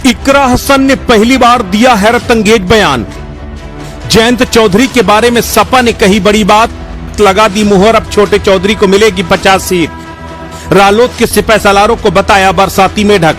इकरा हसन ने पहली बार दिया हैरतअंगेज बयान। जयंत चौधरी के बारे में सपा ने कही बड़ी बात, लगा दी मुहर, अब छोटे चौधरी को मिलेगी 50 सीट। रालोद के सिपहसालारों को बताया बरसाती मेढक।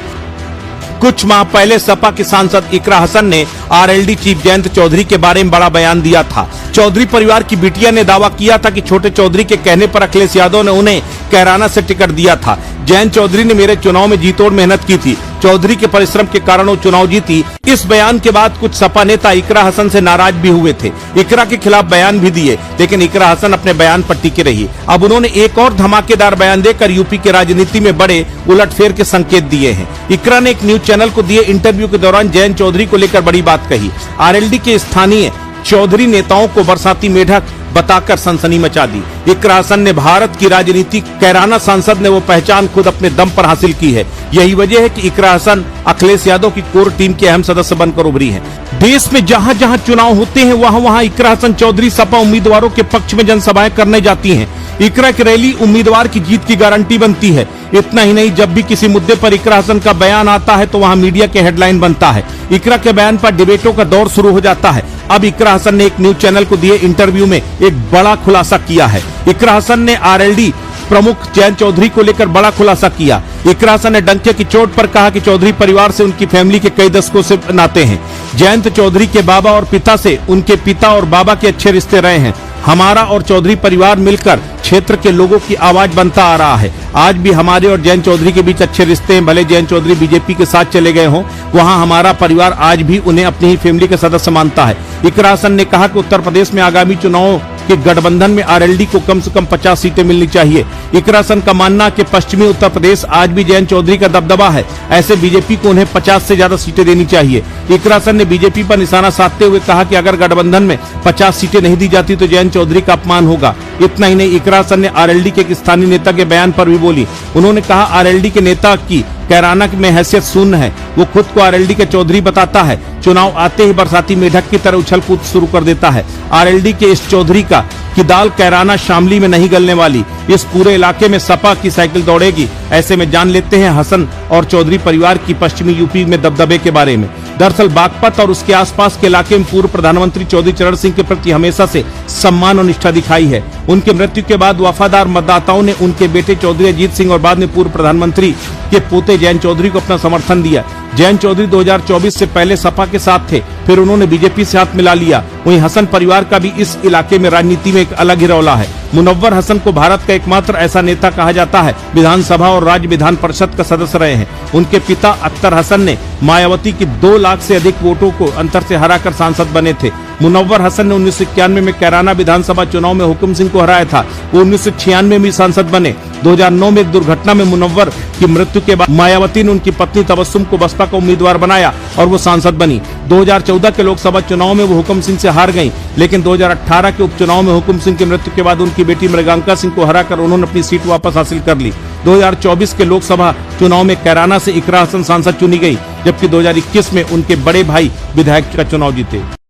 कुछ माह पहले सपा के सांसद इकरा हसन ने आरएलडी चीफ जयंत चौधरी के बारे में बड़ा बयान दिया था। चौधरी परिवार की बिटिया ने दावा किया था कि छोटे चौधरी के कहने पर अखिलेश यादव ने उन्हें कैराना से टिकट दिया था। जयंत चौधरी ने मेरे चुनाव में जीतोड़ मेहनत की थी, चौधरी के परिश्रम के कारण वो चुनाव जीती। इस बयान के बाद कुछ सपा नेता इकरा हसन से नाराज भी हुए थे, इकरा के खिलाफ बयान भी दिए, लेकिन इकरा हसन अपने बयान पर टिके रही। अब उन्होंने एक और धमाकेदार बयान देकर यूपी की राजनीति में बड़े उलटफेर के संकेत दिए हैं। इकरा ने एक न्यूज चैनल को दिए इंटरव्यू के दौरान जयंत चौधरी को लेकर बड़ी बात कही। आरएलडी के स्थानीय चौधरी नेताओं को बरसाती मेढक बताकर सनसनी मचा दी। इकरा हसन ने भारत की राजनीति कैराना सांसद ने वो पहचान खुद अपने दम पर हासिल की है। यही वजह है कि इकरा हसन अखिलेश यादव की कोर टीम के अहम सदस्य बनकर उभरी हैं। देश में जहां जहां चुनाव होते हैं वहां वहां इकरा हसन चौधरी सपा उम्मीदवारों के पक्ष में जनसभाएं करने जाती हैं। इकरा की रैली उम्मीदवार की जीत की गारंटी बनती है। इतना ही नहीं, जब भी किसी मुद्दे पर इकरा हसन का बयान आता है तो वहां मीडिया के हेडलाइन बनता है। इकरा के बयान पर डिबेटों का दौर शुरू हो जाता है। अब इकरा हसन ने एक न्यूज चैनल को दिए इंटरव्यू में एक बड़ा खुलासा किया है। इकरा हसन ने आरएलडी प्रमुख जयंत चौधरी को लेकर बड़ा खुलासा किया। इकरा हसन ने डंके की चोट पर कहा कि चौधरी परिवार से उनकी फैमिली के कई दशकों से नाते हैं। जयंत चौधरी के बाबा और पिता से उनके पिता और बाबा के अच्छे रिश्ते रहे हैं। हमारा और चौधरी परिवार मिलकर क्षेत्र के लोगों की आवाज बनता आ रहा है। आज भी हमारे और जयंत चौधरी के बीच अच्छे रिश्ते हैं। भले जयंत चौधरी बीजेपी के साथ चले गए हों, वहां हमारा परिवार आज भी उन्हें अपनी ही फैमिली के सदस्य मानता है। इकरा हसन ने कहा कि उत्तर प्रदेश में आगामी चुनावों के गठबंधन में आरएलडी को कम से कम 50 सीटें मिलनी चाहिए। इकरा हसन का मानना कि पश्चिमी उत्तर प्रदेश आज भी जयंत चौधरी का दबदबा है, ऐसे बीजेपी को उन्हें 50 से ज्यादा सीटें देनी चाहिए। इकरा हसन ने बीजेपी पर निशाना साधते हुए कहा कि अगर गठबंधन में 50 सीटें नहीं दी जाती तो जयंत चौधरी का अपमान होगा। इतना ही नहीं, इकरा हसन ने आरएलडी के एक स्थानीय नेता के बयान पर भी बोली। उन्होंने कहा आरएलडी के नेता की कैराना में हैसियत शून्य है, वो खुद को आरएलडी के चौधरी बताता है। चुनाव आते ही बरसाती मेढक की तरह उछल कूद शुरू कर देता है। आरएलडी के इस चौधरी का कि दाल कैराना शामली में नहीं गलने वाली, इस पूरे इलाके में सपा की साइकिल दौड़ेगी। ऐसे में जान लेते हैं हसन और चौधरी परिवार की पश्चिमी यूपी में दबदबे के बारे में। दरअसल बागपत और उसके आसपास के इलाके में पूर्व प्रधानमंत्री चौधरी चरण सिंह के प्रति हमेशा से सम्मान और निष्ठा दिखाई है। उनके मृत्यु के बाद वफादार मतदाताओं ने उनके बेटे चौधरी अजीत सिंह और बाद में पूर्व प्रधानमंत्री के पोते जयंत चौधरी को अपना समर्थन दिया। जयंत चौधरी 2024 से पहले सपा के साथ थे, फिर उन्होंने बीजेपी से हाथ मिला लिया। वहीं हसन परिवार का भी इस इलाके में राजनीति में एक अलग ही रौला है। मुनव्वर हसन को भारत का एकमात्र ऐसा नेता कहा जाता है, विधानसभा और राज्य विधान परिषद का सदस्य रहे हैं। उनके पिता अख्तर हसन ने मायावती की 2 लाख से अधिक वोटों को अंतर से हराकर सांसद बने थे। मुनव्वर हसन ने 1991 में कैराना विधानसभा चुनाव में हुकुम सिंह को हराया था। वो 1996 में सांसद बने। 2009 में एक दुर्घटना में मुनव्वर की मृत्यु के बाद मायावती ने उनकी पत्नी तबस्सुम को बसपा का उम्मीदवार बनाया और वो सांसद बनी। 2014 के लोकसभा चुनाव में वो हुकुम सिंह से हार गईं, लेकिन 2018 के उपचुनाव में हुकुम सिंह की मृत्यु के बाद उनकी बेटी मृगांका सिंह को हराकर उन्होंने अपनी सीट वापस हासिल कर ली। 2024 के लोकसभा चुनाव में कैराना से इकरा हसन सांसद चुनी गई, जबकि 2021 में उनके बड़े भाई विधायक का चुनाव जीते।